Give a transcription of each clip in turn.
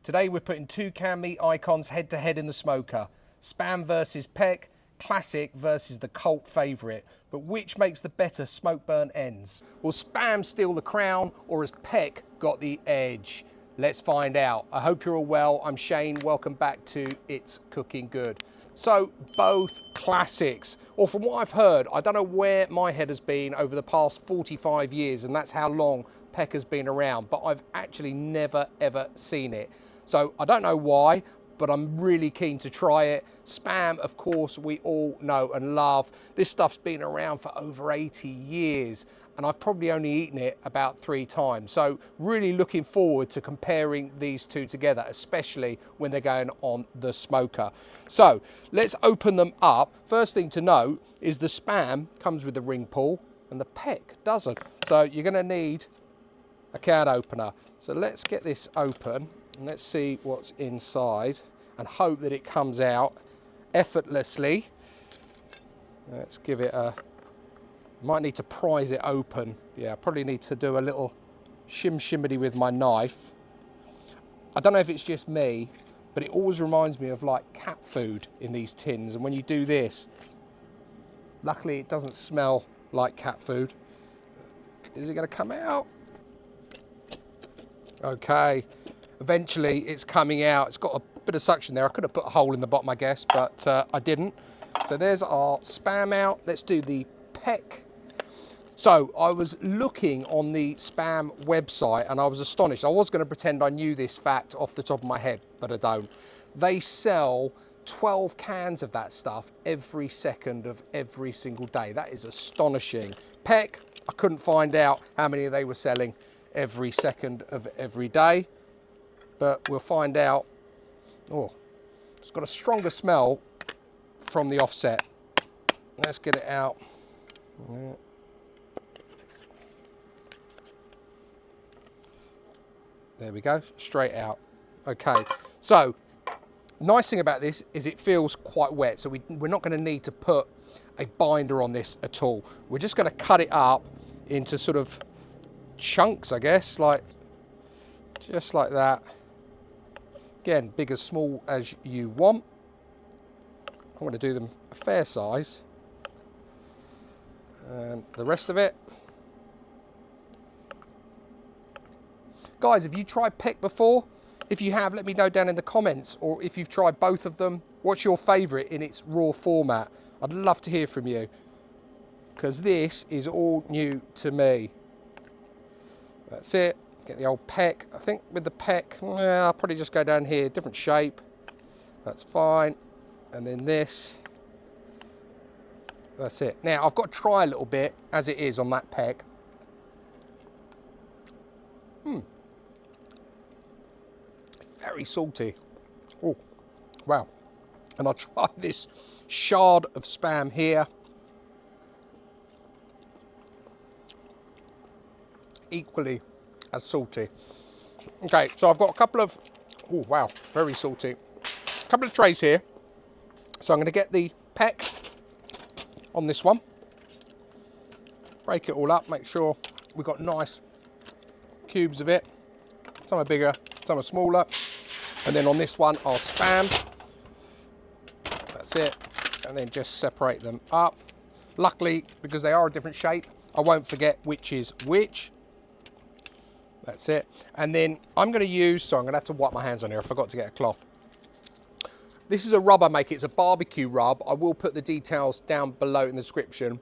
Today we're putting two canned meat icons head to head in the smoker. Spam versus Pek, classic versus the cult favourite. But which makes the better smoke burnt ends? Will Spam steal the crown, or has Pek got the edge? Let's find out. I hope you're all well. I'm Shane, welcome back to It's Cooking Good. So, both classics. Or from what I've heard, I don't know where my head has been over the past 45 years, and that's how long Pek has been around, but I've actually never ever seen it. So I don't know why, but I'm really keen to try it. Spam, of course, we all know and love. This stuff's been around for over 80 years, and I've probably only eaten it about 3 times. So really looking forward to comparing these two together, especially when they're going on the smoker. So let's open them up. First thing to note is the Spam comes with the ring pull and the Pek doesn't. So you're gonna need a can opener. So let's get this open and let's see what's inside and hope that it comes out effortlessly. Let's give it a, might need to prise it open. Yeah, I probably need to do a little shimmy with my knife. I don't know if it's just me, but it always reminds me of like cat food in these tins. And when you do this, luckily it doesn't smell like cat food. Is it gonna come out? Okay, eventually it's coming out. It's got a bit of suction there. I could have put a hole in the bottom, I guess, but I didn't. So there's our Spam out. Let's do the Pek. So I was looking on the Spam website and I was astonished. I was going to pretend I knew this fact off the top of my head, but I don't. They sell 12 cans of that stuff every second of every single day. That is astonishing. Pek, I couldn't find out how many they were selling every second of every day, but we'll find out. Oh, it's got a stronger smell from the offset. Let's get it out. Yeah. There we go, straight out. Okay, so nice thing about this is it feels quite wet, so we're not going to need to put a binder on this at all. We're just going to cut it up into sort of chunks, I guess, like just like that. Again, big as small as you want. I'm going to do them a fair size, and the rest of it. Guys, have you tried Pek before? If you have, let me know down in the comments, or if you've tried both of them, what's your favourite in its raw format? I'd love to hear from you, because this is all new to me. That's it. Get the old Pek. I think with the Pek, I'll probably just go down here, different shape. That's fine. And then this. That's it. Now, I've got to try a little bit as it is on that Pek. Very salty. Oh, wow. And I'll try this shard of Spam here. Equally as salty. Okay, so I've got a couple of, oh wow, very salty. A couple of trays here. So I'm going to get the Pek on this one. Break it all up, make sure we've got nice cubes of it. Some are bigger, some are smaller. And then on this one, I'll Spam. That's it. And then just separate them up. Luckily, because they are a different shape, I won't forget which is which. That's it. And then I'm going to use, so I'm going to have to wipe my hands on here. I forgot to get a cloth. This is a rub I make. It's a barbecue rub. I will put the details down below in the description.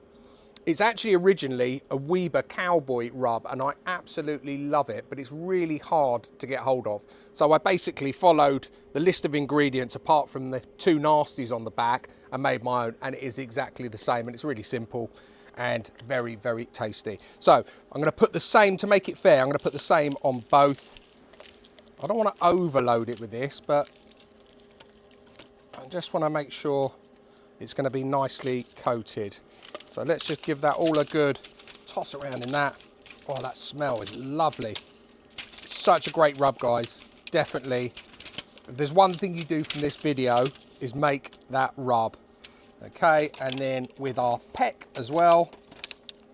It's actually originally a Weber Cowboy rub, and I absolutely love it, but it's really hard to get hold of. So I basically followed the list of ingredients apart from the 2 nasties on the back and made my own, and it is exactly the same, and it's really simple and very, very tasty. So I'm going to put the same, to make it fair, I'm going to put the same on both. I don't want to overload it with this, but I just want to make sure it's going to be nicely coated. So let's just give that all a good toss around in that. Oh, that smell is lovely. Such a great rub, guys. Definitely. If there's one thing you do from this video is make that rub. Okay, and then with our Pek as well.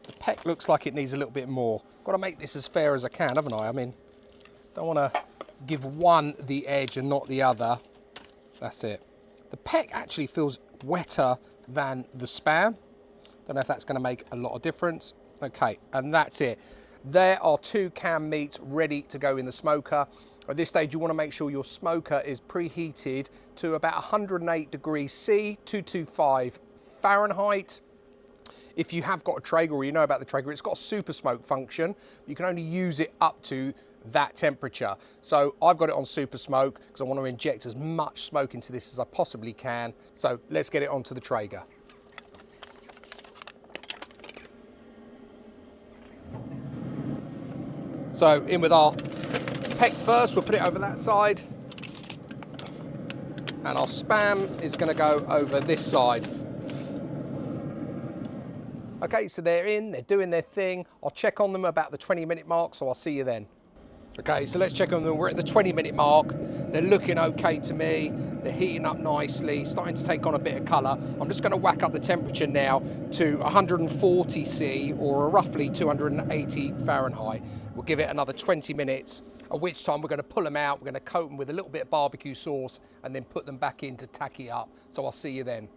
The Pek looks like it needs a little bit more. Got to make this as fair as I can, haven't I? I mean, don't want to give one the edge and not the other. That's it. The Pek actually feels wetter than the Spam. Don't know if that's going to make a lot of difference. Okay, and that's it. There are 2 canned meats ready to go in the smoker. At this stage, you want to make sure your smoker is preheated to about 108 degrees C, 225 Fahrenheit. If you have got a Traeger, or you know about the Traeger, it's got a super smoke function. You can only use it up to that temperature. So I've got it on super smoke because I want to inject as much smoke into this as I possibly can. So let's get it onto the Traeger. So in with our Pek first, we'll put it over that side. And our Spam is going to go over this side. Okay, so they're in, they're doing their thing. I'll check on them about the 20-minute mark, so I'll see you then. Okay, so let's check on them. We're at the 20-minute mark. They're looking okay to me. They're heating up nicely, starting to take on a bit of colour. I'm just going to whack up the temperature now to 140 C, or roughly 280 Fahrenheit. We'll give it another 20 minutes, at which time we're going to pull them out. We're going to coat them with a little bit of barbecue sauce and then put them back in to tacky up. So I'll see you then.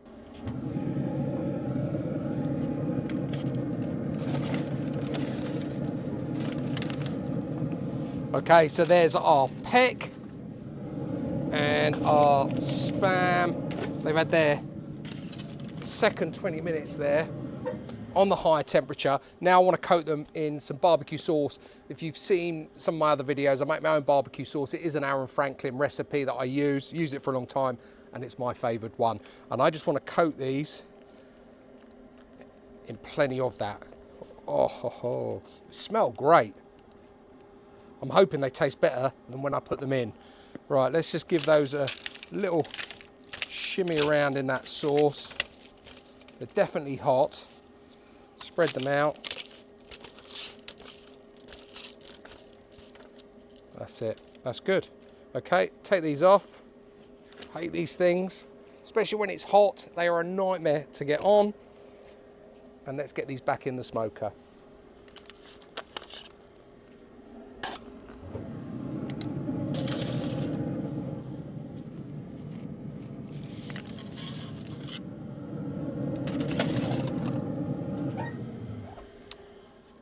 Okay, so there's our Pek and our Spam. They've had their second 20 minutes there on the higher temperature. Now I want to coat them in some barbecue sauce. If you've seen some of my other videos, I make my own barbecue sauce. It is an Aaron Franklin recipe that I use it for a long time, and it's my favoured one. And I just want to coat these in plenty of that. Oh, ho, ho. They smell great. I'm hoping they taste better than when I put them in. Right, let's just give those a little shimmy around in that sauce. They're definitely hot. Spread them out. That's it. That's good. Okay, take these off. Hate these things, especially when it's hot. They are a nightmare to get on. And let's get these back in the smoker.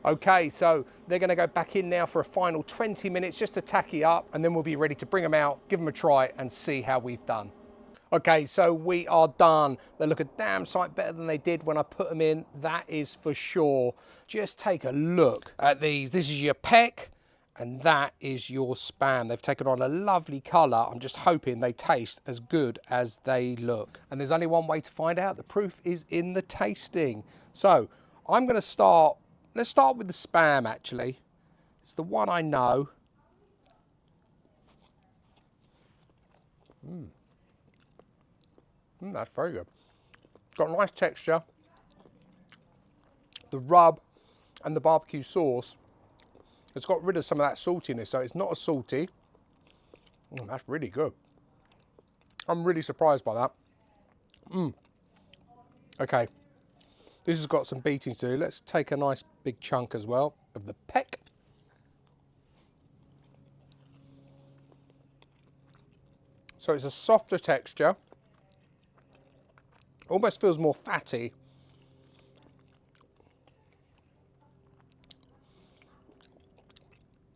Okay, so they're going to go back in now for a final 20 minutes just to tacky up, and then we'll be ready to bring them out, give them a try and see how we've done. Okay, so we are done. They look a damn sight better than they did when I put them in, that is for sure. Just take a look at these. This is your Pek and that is your Spam. They've taken on a lovely colour. I'm just hoping they taste as good as they look. And there's only one way to find out. The proof is in the tasting. So I'm going to start. Let's start with the Spam, actually. It's the one I know. That's very good. Got a nice texture. The rub and the barbecue sauce has got rid of some of that saltiness, so it's not as salty. That's really good. I'm really surprised by that. Okay. This has got some beating to do. Let's take a nice big chunk as well of the Pek. So it's a softer texture. Almost feels more fatty.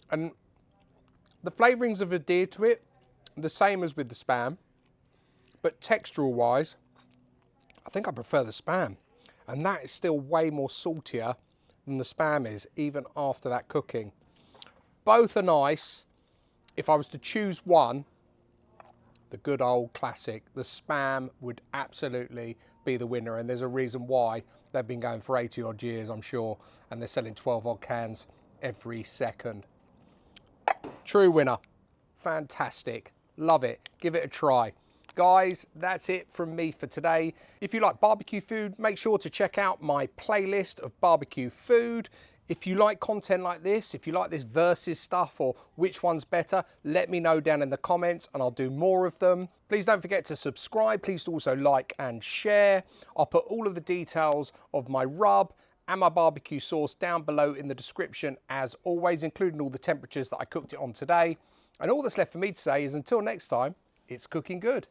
And the flavourings have adhered to it, the same as with the Spam. But textural wise, I think I prefer the Spam. And that is still way more saltier than the Spam is, even after that cooking. Both are nice. If I was to choose one, the good old classic, the Spam would absolutely be the winner. And there's a reason why. They've been going for 80 odd years, I'm sure. And they're selling 12 odd cans every second. True winner. Fantastic. Love it. Give it a try. Guys, that's it from me for today. If you like barbecue food, make sure to check out my playlist of barbecue food. If you like content like this, if you like this versus stuff or which one's better, let me know down in the comments and I'll do more of them. Please don't forget to subscribe. Please also like and share. I'll put all of the details of my rub and my barbecue sauce down below in the description as always, including all the temperatures that I cooked it on today. And all that's left for me to say is until next time, it's cooking good.